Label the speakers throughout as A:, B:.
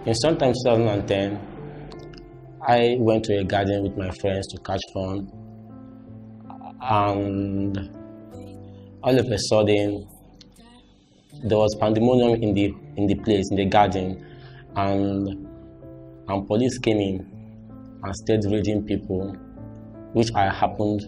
A: In sometime 2010, I went to a garden with my friends to catch fun, and all of a sudden there was pandemonium in the place, in the garden, and police came in and started raiding people, which I happened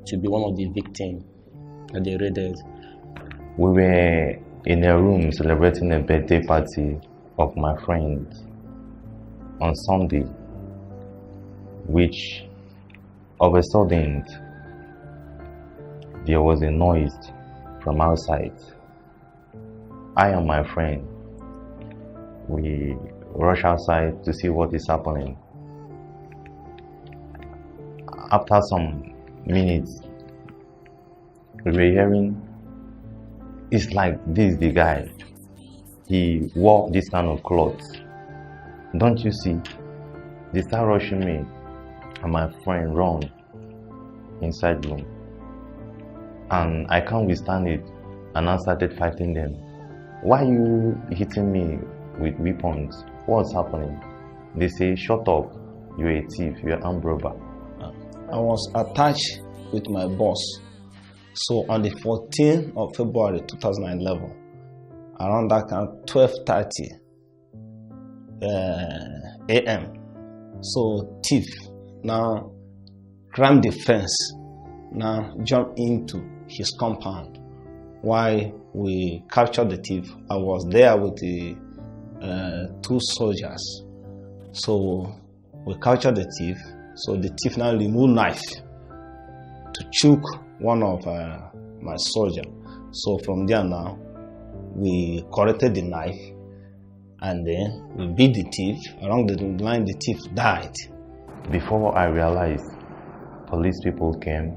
A: to be one of the victims that they raided.
B: We were in a room celebrating a birthday party of my friend on Sunday, which of a sudden there was a noise from outside. I and my friend, we rush outside to see what is happening. After some minutes, we were hearing, it's like this the guy, he wore this kind of clothes. Don't you see? They start rushing me and my friend run inside room, and I can't withstand it, and I started fighting them. Why are you hitting me with weapons? What's happening? They say, shut up, you're a thief, you're an armed robber.
C: I was attached with my boss. So on the 14th of February 2011, around that time, 12:30 a.m. So thief now climbed the fence, now jumped into his compound. While we captured the thief, I was there with the two soldiers. So we captured the thief. So the thief now removed knife to choke one of my soldiers. So from there now, we corrected the knife, and then we beat the thief. Along the line, the thief died.
B: Before I realized, police people came.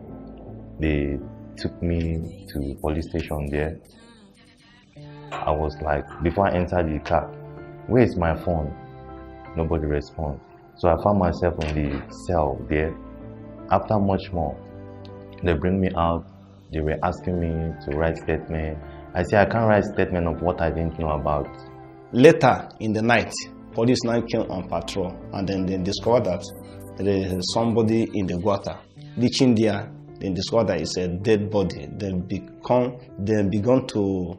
B: They took me to police station there. I was like, before I entered the car, where is my phone? Nobody responded. So I found myself in the cell there. After much more, they bring me out. They were asking me to write statement. I said, I can't write statement of what I didn't know about.
C: Later in the night, police now came on patrol, and then they discovered that there is somebody in the gutter. Reaching there, they discovered that it's a dead body. They began to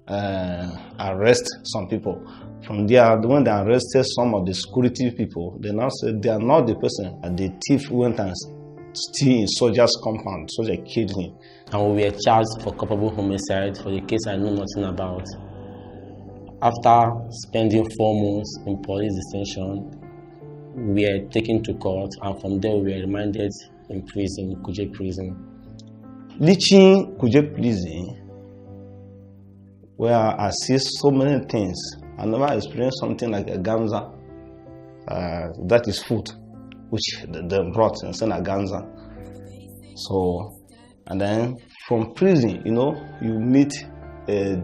C: arrest some people. From there, when they arrested some of the security people, they now said they are not the person, and the thief went and stayed in soldier's compound. Soldier killed him.
A: And we were charged for culpable homicide for the case I know nothing about. After spending 4 months in police detention, we were taken to court, and from there we were remanded in prison, Kuje prison.
C: Reaching Kuje prison, where I see so many things. I never experienced something like a ganza. That is food, which they brought and sent a ganza. So, and then from prison, you know, you meet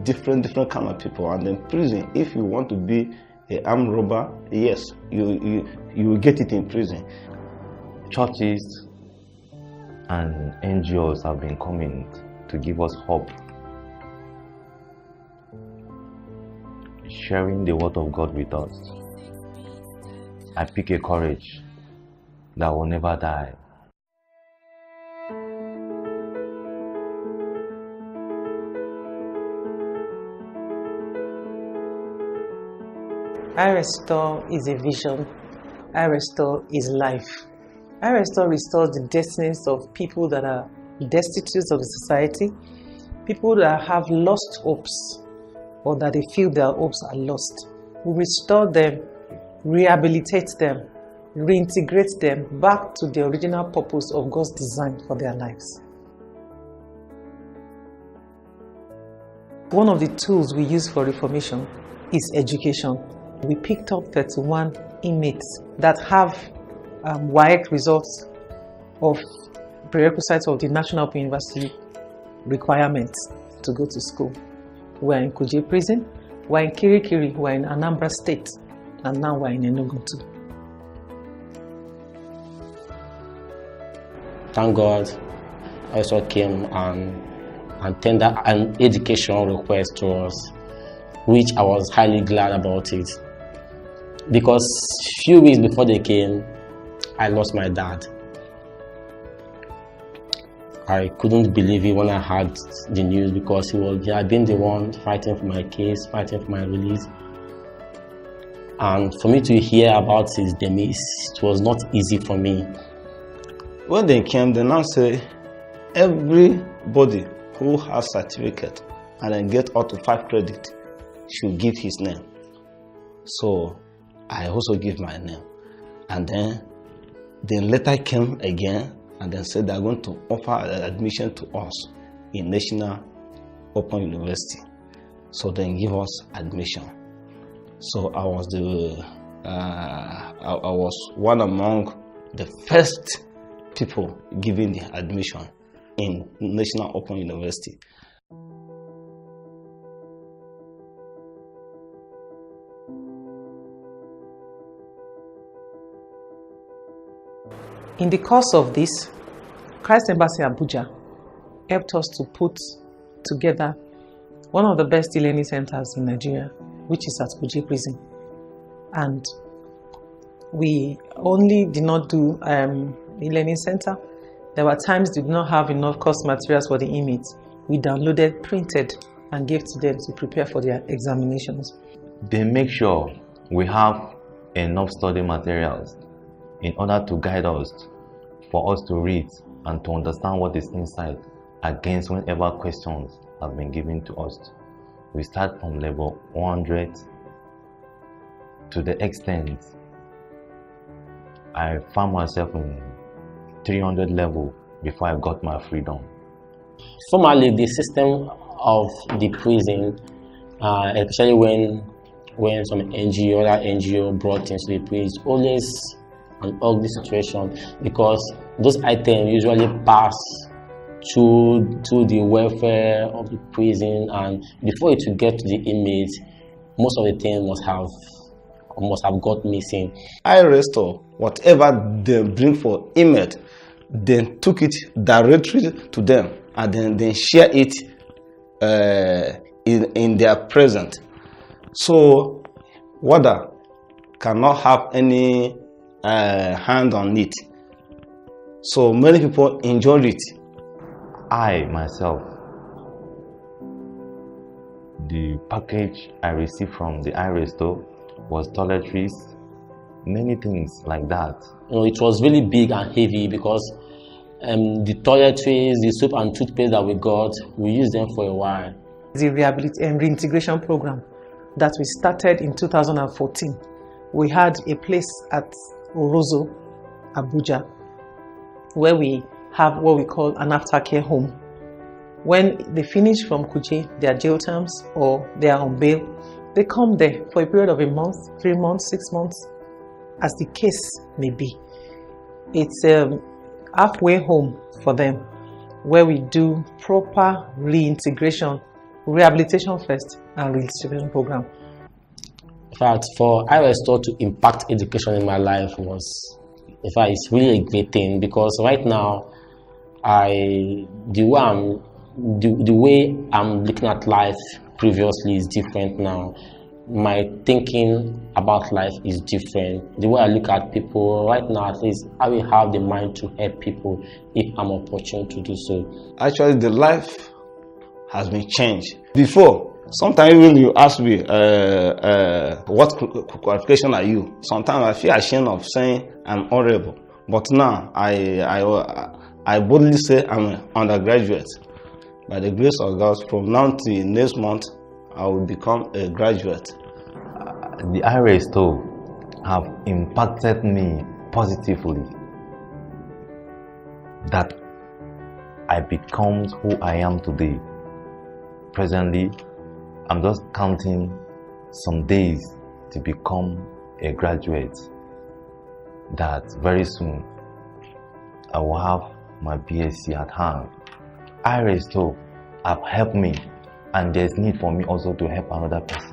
C: different kind of people. And then prison, if you want to be an armed robber, yes, you will get it in prison.
B: Churches and NGOs have been coming to give us hope, sharing the word of God with us. I pick a courage that will never die.
D: Irestore is a vision. Irestore is life. Irestore restores the destinies of people that are destitute of the society, people that have lost hopes, or that they feel their hopes are lost. We restore them, rehabilitate them, reintegrate them back to the original purpose of God's design for their lives. One of the tools we use for reformation is education. We picked up 31 inmates that have WAEC results of prerequisites of the National Open University requirements to go to school. We're in Kuje prison, we're in Kirikiri, we're in Anambra State, and now we're in Enugu too.
A: Thank God, I also came and tendered an education request to us, which I was highly glad about it. because few weeks before they came, I lost my dad. I couldn't believe it when I heard the news, because he had been the one fighting for my case, fighting for my release. And for me to hear about his demise, it was not easy for me.
C: When they came, they now say everybody who has certificate and then get up to 5 credit should give his name. So I also give my name. And then the letter came again and then said they're going to offer admission to us in National Open University. So then give us admission. So I was I was one among the first people given the admission in National Open University.
D: In the course of this, Christ Embassy Abuja helped us to put together one of the best e-learning centers in Nigeria, which is at Kuje Prison. And we only did not do e-learning center. There were times we did not have enough course materials for the inmates. We downloaded, printed, and gave to them to prepare for their examinations.
B: They make sure we have enough study materials in order to guide us, for us to read and to understand what is inside against whenever questions have been given to us. We start from level 100 to the extent I found myself in 300 level before I got my freedom.
A: Formerly, the system of the prison, especially when some NGO, other NGO brought into the prison, always an ugly situation, because those items usually pass to the welfare of the prison, and before it will get to the inmates, most of the things must have got missing.
C: Irestore, whatever they bring for inmate, then took it directly to them and then share it in their present. So WADA cannot have any hand on it. So many people enjoyed it.
B: I myself, the package I received from the Irestore was toiletries, many things like that.
A: It was really big and heavy, because the toiletries, the soap and toothpaste that we got, we used them for a while.
D: The reintegration program that we started in 2014. We had a place at Orozo, Abuja, where we have what we call an aftercare home. When they finish from Kuje, their jail terms, or they are on bail, they come there for a period of a month, 3 months, 6 months, as the case may be. It's a halfway home for them, where we do proper reintegration, rehabilitation first, and reintegration program.
A: In fact, for Irestore to impact education in my life it's really a great thing, because right now, the way I'm looking at life previously is different now. My thinking about life is different. The way I look at people right now, at least I will have the mind to help people if I'm opportune to do so.
C: Actually, the life has been changed. Before, sometimes when you ask me, what qualification are you? Sometimes I feel ashamed of saying I'm honorable. But now, I boldly say I'm an undergraduate. By the grace of God, from now to next month, I will become a graduate.
B: The Irestore have impacted me positively, that I become who I am today. Presently, I'm just counting some days to become a graduate, that very soon I will have my BSc at hand. Irestore have helped me, and there's need for me also to help another person.